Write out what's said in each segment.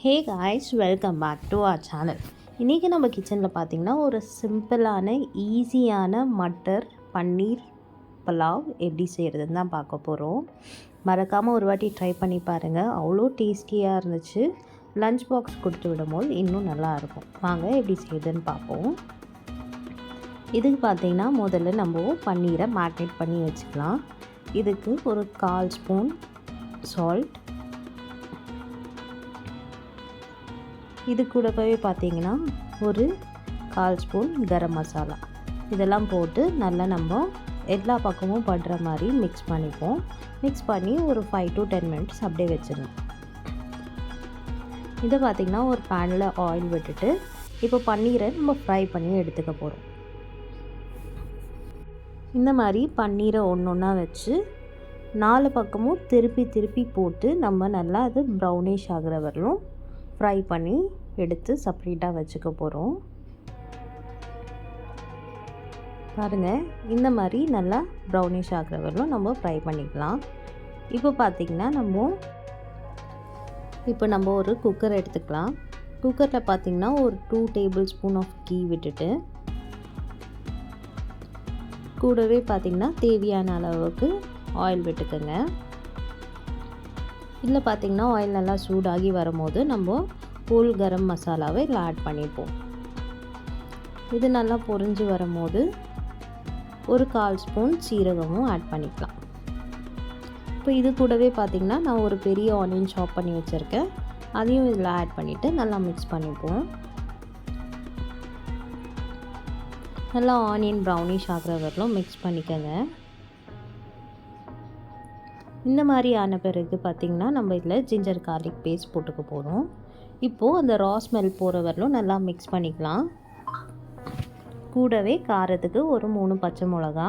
Hey guys, welcome back to our channel. இன்றைக்கி நம்ம கிச்சனில் பார்த்திங்கன்னா ஒரு சிம்பிளான ஈஸியான மட்டர் பன்னீர் பலாவ் எப்படி செய்கிறதுன்னு தான் பார்க்க போகிறோம். மறக்காமல் ஒரு வாட்டி ட்ரை பண்ணி பாருங்கள். அவ்வளோ டேஸ்டியாக இருந்துச்சு. லஞ்ச் பாக்ஸ் கொடுத்து விடும்போது இன்னும் நல்லாயிருக்கும். வாங்க எப்படி செய்யுதுன்னு பார்ப்போம். இதுக்கு பார்த்திங்கன்னா முதல்ல நம்ம பன்னீரை மேரினேட் பண்ணி வச்சுக்கலாம். இதுக்கு ஒரு 1/4 ஸ்பூன் சால்ட், இது கூடவே பார்த்திங்கன்னா ஒரு 1/4 ஸ்பூன் கரம் மசாலா, இதெல்லாம் போட்டு நல்லா நம்ம எல்லா பக்கமும் படுற மாதிரி மிக்ஸ் பண்ணிப்போம். மிக்ஸ் பண்ணி ஒரு 5 to 10 மினிட்ஸ் அப்படியே வச்சிடணும். இதை பார்த்திங்கன்னா ஒரு பேனில் ஆயில் விட்டுட்டு இப்போ பன்னீரை நம்ம ஃப்ரை பண்ணி எடுத்துக்க போகிறோம். இந்த மாதிரி பன்னீரை ஒன்று ஒன்றா வச்சு 4 பக்கமும் திருப்பி போட்டு நம்ம நல்லா அது ப்ரௌனிஷ் ஆகிற வரலும் ஃப்ரை பண்ணி எடுத்து செப்பரேட்டாக வச்சுக்க போகிறோம். பாருங்கள், இந்த மாதிரி நல்லா ப்ரௌனிஷ் ஆகிற வரலும் நம்ம ஃப்ரை பண்ணிக்கலாம். இப்போ பார்த்திங்கன்னா நம்ம ஒரு குக்கர் எடுத்துக்கலாம். குக்கரில் பார்த்திங்கன்னா ஒரு 2 டேபிள் ஸ்பூன் ஆஃப் கீ விட்டுட்டு கூடவே பார்த்திங்கன்னா தேவையான அளவுக்கு ஆயில் விட்டுக்கோங்க. இதில் பார்த்திங்கன்னா ஆயில் நல்லா சூடாகி வரும்போது நம்ம ஹோல் கரம் மசாலாவை இதில் ஆட் பண்ணிப்போம். இது நல்லா பொரிஞ்சு வரும்போது ஒரு 1/4 ஸ்பூன் சீரகமும் ஆட் பண்ணிக்கலாம். இப்போ இது கூடவே பார்த்திங்கன்னா நான் ஒரு பெரிய ஆனியன் சாப் பண்ணி வச்சுருக்கேன், அதையும் இதில் ஆட் பண்ணிவிட்டு நல்லா மிக்ஸ் பண்ணிப்போம். நல்லா ஆனியன் ப்ரௌனிஷ் ஆகிற வரலும் மிக்ஸ் பண்ணிக்கோங்க. இந்த மாதிரி ஆன பிறகு பார்த்திங்கன்னா நம்ம இதில் ஜிஞ்சர் கார்லிக் பேஸ்ட் போட்டுக்க போகிறோம். இப்போது அந்த ரா ஸ்மெல் போகிற வரலும் நல்லா மிக்ஸ் பண்ணிக்கலாம். கூடவே காரத்துக்கு ஒரு 3 பச்சை மிளகா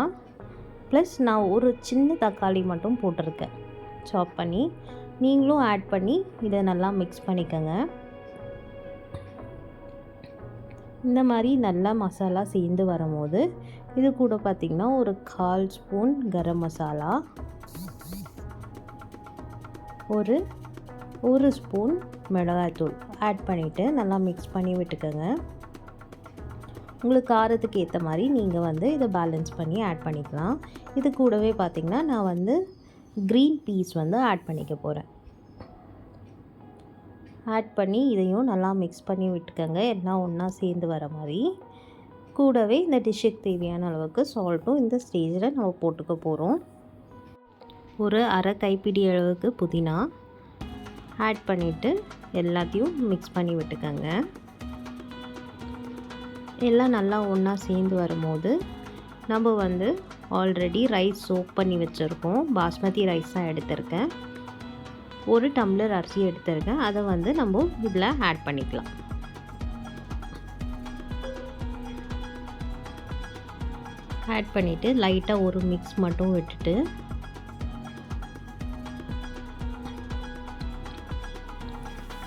ப்ளஸ் நான் ஒரு சின்ன தக்காளி மட்டும் போட்டிருக்கேன் சாப் பண்ணி. நீங்களும் ஆட் பண்ணி இதை நல்லா மிக்ஸ் பண்ணிக்கோங்க. இந்த மாதிரி நல்லா மசாலா சேர்ந்து வரும்போது இது கூட பார்த்திங்கன்னா ஒரு 1/4 ஸ்பூன் கரம் மசாலா, ஒரு ஸ்பூன் மிளகாய்த்தூள் ஆட் பண்ணிவிட்டு நல்லா மிக்ஸ் பண்ணி விட்டுக்கோங்க. உங்களுக்கு காரத்துக்கு ஏற்ற மாதிரி நீங்கள் இதை பேலன்ஸ் பண்ணி ஆட் பண்ணிக்கலாம். இது கூடவே பார்த்திங்கன்னா நான் க்ரீன் பீஸ் ஆட் பண்ணிக்க போகிறேன். ஆட் பண்ணி இதையும் நல்லா மிக்ஸ் பண்ணி விட்டுக்கோங்க, எல்லாம் ஒன்றா சேர்ந்து வர மாதிரி. கூடவே இந்த டிஷ்ஷுக்கு தேவையான அளவுக்கு சால்ட்டும் இந்த ஸ்டேஜில் நம்ம போட்டுக்க போகிறோம். ஒரு அரை கைப்பிடி அளவுக்கு புதினா ஆட் பண்ணிவிட்டு எல்லாத்தையும் மிக்ஸ் பண்ணி விட்டுக்கோங்க. எல்லாம் நல்லா ஒன்றா சேர்ந்து வரும்போது நம்ம ஆல்ரெடி ரைஸ் சோக் பண்ணி வச்சுருக்கோம். பாஸ்மதி ரைஸ் தான் எடுத்திருக்கேன். 1 டம்ளர் அரிசி எடுத்திருக்கேன். அதை நம்ம இதில் ஆட் பண்ணிக்கலாம். ஆட் பண்ணிவிட்டு லைட்டாக ஒரு மிக்ஸ் மட்டும் விட்டுட்டு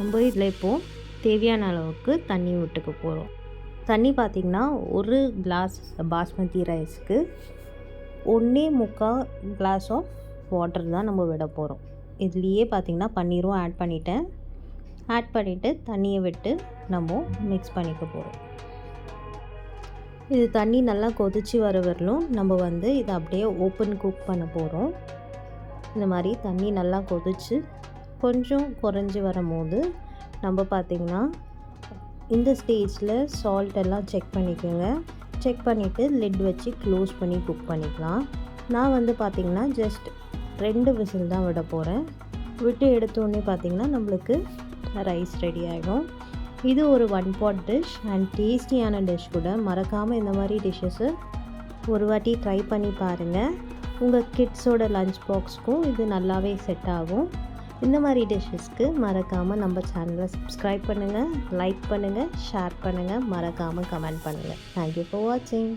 நம்ம இதில் இப்போது தேவையான அளவுக்கு தண்ணி விட்டுக்க போகிறோம். தண்ணி பார்த்திங்கன்னா ஒரு கிளாஸ் பாஸ்மதி ரைஸ்க்கு 1.25 கிளாஸ் ஆஃப் வாட்டர் தான் நம்ம விட போகிறோம். இதுலேயே பார்த்திங்கன்னா பன்னீரும் ஆட் பண்ணிட்டேன். ஆட் பண்ணிவிட்டு தண்ணியை விட்டு நம்ம மிக்ஸ் பண்ணிக்க போகிறோம். இது தண்ணி நல்லா கொதித்து வர வரலும் நம்ம இதை அப்படியே ஓப்பன் குக் பண்ண போகிறோம். இந்த மாதிரி தண்ணி நல்லா கொதித்து கொஞ்சம் குறைஞ்சி வரும்போது நம்ம பார்த்திங்கன்னா இந்த ஸ்டேஜில் சால்ட் எல்லாம் செக் பண்ணிக்கோங்க. செக் பண்ணிவிட்டு லிட் வச்சு க்ளோஸ் பண்ணி குக் பண்ணிக்கலாம். நான் பார்த்திங்கன்னா ஜஸ்ட் 2 விசில் தான் விட போகிறேன். விட்டு எடுத்தோடனே பார்த்திங்கன்னா நம்மளுக்கு ரைஸ் ரெடி ஆகிடும். இது ஒரு 1 pot டிஷ் அண்ட் டேஸ்டியான டிஷ் கூட. மறக்காமல் இந்த மாதிரி டிஷ்ஷஸை ஒரு வாட்டி ட்ரை பண்ணி பாருங்கள். உங்கள் கிட்ஸோட லஞ்ச் பாக்ஸ்க்கும் இது நல்லாவே செட் ஆகும். இந்த மாதிரி டிஷ்ஷஸ்க்கு மறக்காமல் நம்ம சேனலை சப்ஸ்கிரைப் பண்ணுங்கள், லைக் பண்ணுங்கள், ஷேர் பண்ணுங்கள், மறக்காமல் கமெண்ட் பண்ணுங்கள். தேங்க்யூ ஃபார் வாட்சிங்.